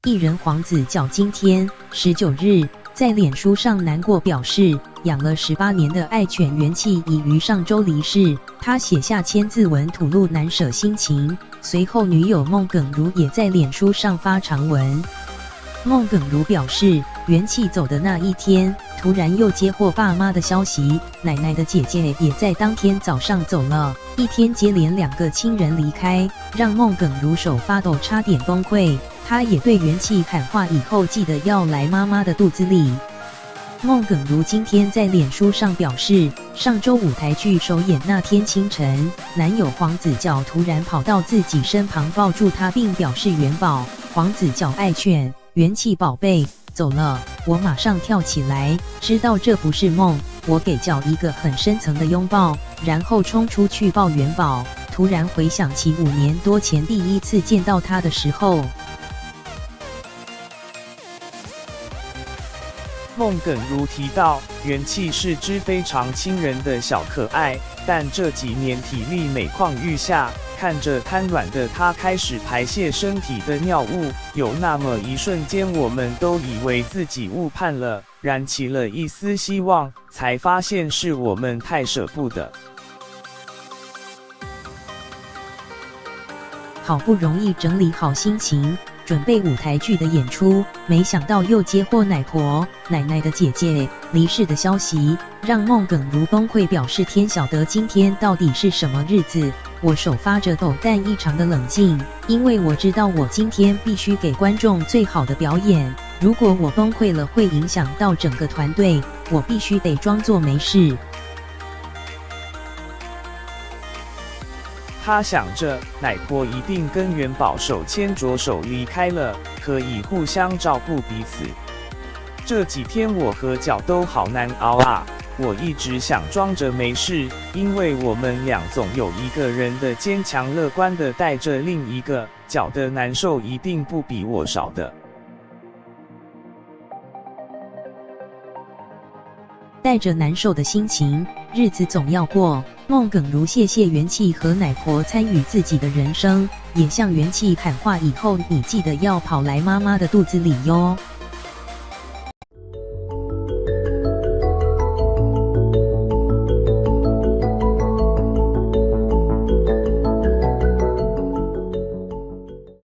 艺人黄子佼今天19日在脸书上难过表示，养了18年的爱犬元气已于上周离世。他写下千字文吐露难舍心情，随后女友孟耿如也在脸书上发长文。孟耿如表示，元气走的那一天，突然又接获爸妈的消息，奶奶的姐姐也在当天早上走了。一天接连2个亲人离开，让孟耿如手发抖，差点崩溃。她也对元气喊话，以后记得要来妈妈的肚子里。孟耿如今天在脸书上表示，上周舞台剧首演那天清晨，男友黄子佼突然跑到自己身旁抱住她，并表示元宝，黄子佼爱犬，元气宝贝走了。我马上跳起来，知道这不是梦，我给佼一个很深层的拥抱，然后冲出去抱元宝。突然回想起5年多前第一次见到他的时候，孟耿如提到，元气是只非常亲人的小可爱，但这几年体力每况愈下，看着瘫软的他开始排泄身体的尿物，有那么一瞬间，我们都以为自己误判了，燃起了一丝希望，才发现是我们太舍不得。好不容易整理好心情，准备舞台剧的演出，没想到又接获奶奶的姐姐离世的消息，让孟耿如崩溃，表示天晓得今天到底是什么日子。我手发着抖，但异常的冷静，因为我知道我今天必须给观众最好的表演。如果我崩溃了，会影响到整个团队，我必须得装作没事。他想着，奶婆一定跟元宝手牵着手离开了，可以互相照顾彼此。这几天我和佼都好难熬啊，我一直想装着没事，因为我们俩总有一个人的坚强乐观的带着另一个，佼的难受一定不比我少的。带着难受的心情，日子总要过。孟耿如谢谢元气和奶婆参与自己的人生，也向元气喊话，以后你记得要跑来妈妈的肚子里哟。